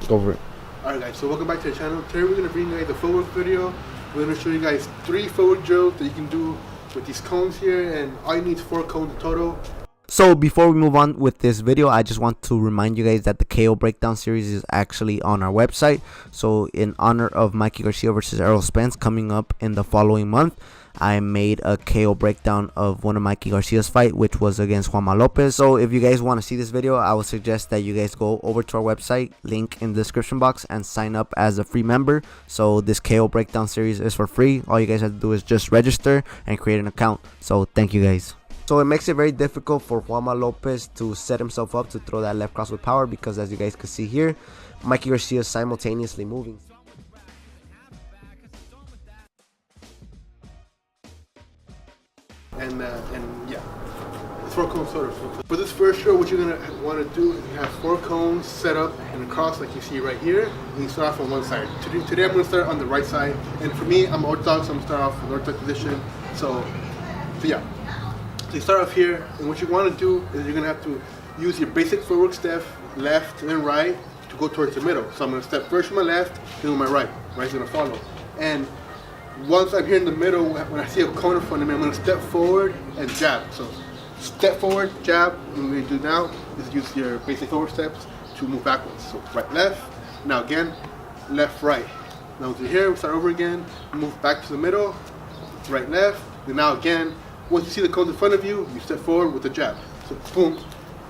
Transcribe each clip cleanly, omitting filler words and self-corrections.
Go for it. Alright guys, so welcome back to the channel. Today we're going to bring you guys the footwork video. We're going to show you guys 3 footwork drills that you can do with these cones here, and all you need is 4 cones in total. So before we move on with this video, I just want to remind you guys that the KO breakdown series is actually on our website. So in honor of Mikey Garcia versus Errol Spence coming up in the following month, I made a KO breakdown of one of Mikey Garcia's fight, which was against Juanma Lopez. So if you guys want to see this video, I would suggest that you guys go over to our website, link in the description box, and sign up as a free member. So this KO breakdown series is for free. All you guys have to do is just register and create an account. So thank you guys. So it makes it very difficult for Juanma Lopez to set himself up to throw that left cross with power, because as you guys can see here, Mikey Garcia is simultaneously moving. And yeah, it's 4 cones total. For this first drill, what you're going to want to do is you have 4 cones set up in a cross like you see right here, and you start off on one side. Today I'm going to start on the right side, and for me, I'm orthodox, so I'm going to start off in the orthodox position. So yeah. So you start off here, and what you want to do is you're going to have to use your basic footwork step, left and right, to go towards the middle. So I'm going to step first with my left, then with my right. Right's going to follow. And once I'm here in the middle, when I see a cone in front of me, I'm going to step forward and jab. So step forward, jab. What we're going to do now is use your basic footwork steps to move backwards. So right, left. Now again, left, right. Now to here, we start over again. Move back to the middle. Right, left. And now again, once you see the cones in front of you, you step forward with the jab. So boom,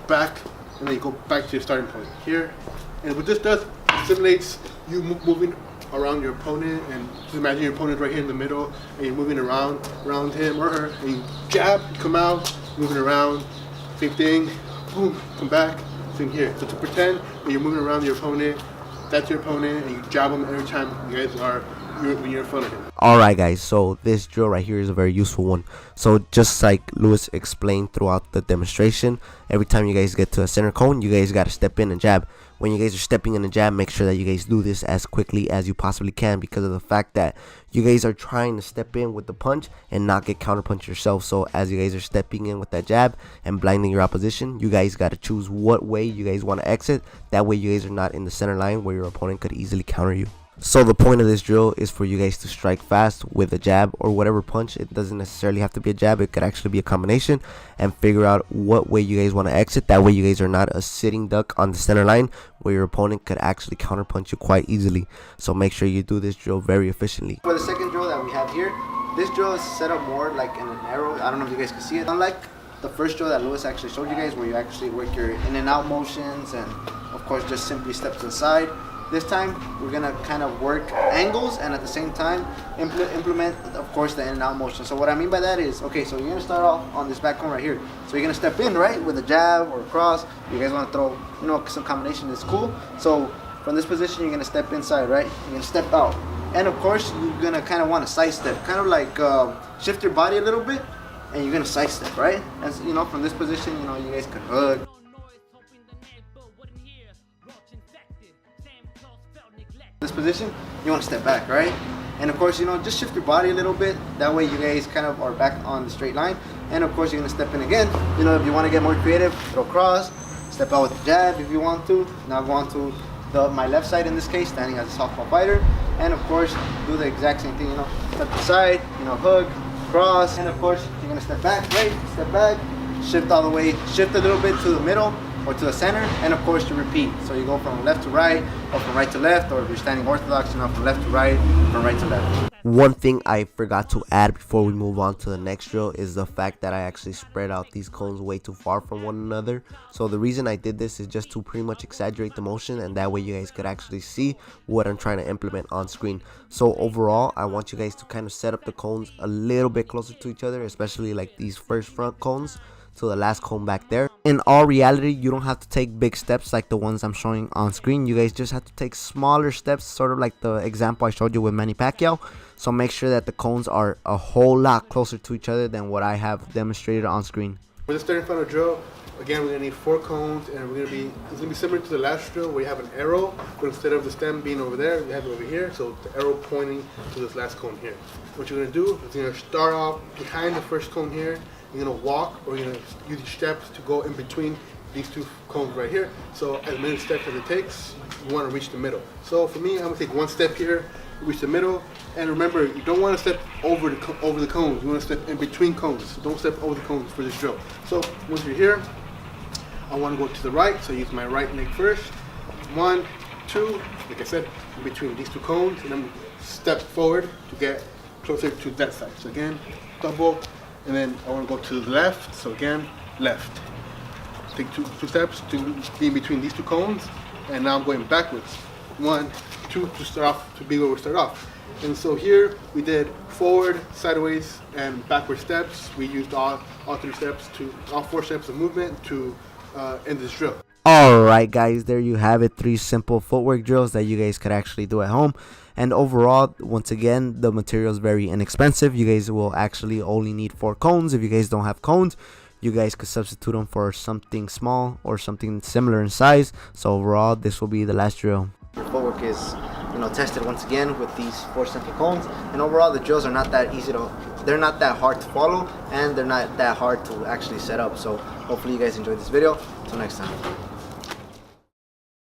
back, and then you go back to your starting point here. And what this does, it simulates you moving around your opponent, and just imagine your opponent right here in the middle, and you're moving around him or her, and you jab, come out, moving around, same thing, boom, come back, same here. So to pretend that you're moving around your opponent, that's your opponent, and you jab them every time you guys are when you're in front of him. Alright guys, so this drill right here is a very useful one. So just like Lewis explained throughout the demonstration, every time you guys get to a center cone, you guys got to step in and jab. When you guys are stepping in and jab, make sure that you guys do this as quickly as you possibly can, because of the fact that you guys are trying to step in with the punch and not get counterpunched yourself. So as you guys are stepping in with that jab and blinding your opposition, you guys got to choose what way you guys want to exit. That way you guys are not in the center line where your opponent could easily counter you. So the point of this drill is for you guys to strike fast with a jab or whatever punch. It doesn't necessarily have to be a jab, it could actually be a combination, and figure out what way you guys want to exit. That way you guys are not a sitting duck on the center line where your opponent could actually counterpunch you quite easily. So make sure you do this drill very efficiently. For the second drill that we have here, this drill is set up more like in an arrow. I don't know if you guys can see it. Unlike the first drill that Lewis actually showed you guys, where you actually work your in and out motions and of course just simply step to the side, this time we're gonna kind of work angles and at the same time implement of course the in and out motion. So what I mean by that is, okay, so you're gonna start off on this back cone right here. So you're gonna step in, right, with a jab or a cross. You guys want to throw, you know, some combination is cool. So from this position you're gonna step inside, right? You're gonna step out, and of course you're gonna kind of want to side step, kind of like shift your body a little bit, and you're gonna side step, right? As you know, from this position, you know, you guys could hug. This position, you want to step back, right? And of course, you know, just shift your body a little bit. That way you guys kind of are back on the straight line. And of course, you're going to step in again. You know, if you want to get more creative, throw cross, step out with the jab if you want to. Now go on to my left side in this case, standing as a southpaw fighter. And of course, do the exact same thing, you know, step to the side, you know, hug, cross. And of course, you're going to step back, right? Step back, shift all the way, shift a little bit to the middle or to the center, and of course you repeat. So you go from left to right, or from right to left, or if you're standing orthodox, you know, from left to right, from right to left. One thing I forgot to add before we move on to the next drill is the fact that I actually spread out these cones way too far from one another. So the reason I did this is just to pretty much exaggerate the motion, and that way you guys could actually see what I'm trying to implement on screen. So overall, I want you guys to kind of set up the cones a little bit closer to each other, especially like these first front cones to the last cone back there. In all reality, you don't have to take big steps like the ones I'm showing on screen. You guys just have to take smaller steps, sort of like the example I showed you with Manny Pacquiao. So make sure that the cones are a whole lot closer to each other than what I have demonstrated on screen. For the starting final drill, again, we're gonna need 4 cones, and it's gonna be similar to the last drill where you have an arrow, but instead of the stem being over there, you have it over here. So the arrow pointing to this last cone here. What you're gonna do is you're gonna start off behind the first cone here. You're gonna walk, or you're gonna use your steps to go in between these 2 cones right here. So as many steps as it takes, you want to reach the middle. So for me, I'm gonna take one step here, reach the middle, and remember, you don't want to step over the cones. You want to step in between cones. So don't step over the cones for this drill. So once you're here, I want to go to the right, so I use my right leg first. 1, 2, like I said, in between these two cones, and then step forward to get closer to that side. So again, double, and then I want to go to the left, so again, left. Take two steps to be in between these two cones, and now I'm going backwards. 1, 2 to start off, to be where we start off. And so here we did forward, sideways, and backward steps. We used all 4 steps of movement to end this drill. Alright guys, there you have it, 3 simple footwork drills that you guys could actually do at home. And overall, once again, the material is very inexpensive. You guys will actually only need 4 cones. If you guys don't have cones, you guys could substitute them for something small or something similar in size. So overall, this will be the last drill. Your footwork is, tested once again with these 4 simple cones, and overall the drills are not that they're not that hard to follow, and they're not that hard to actually set up. So hopefully you guys enjoyed this video. Until next time.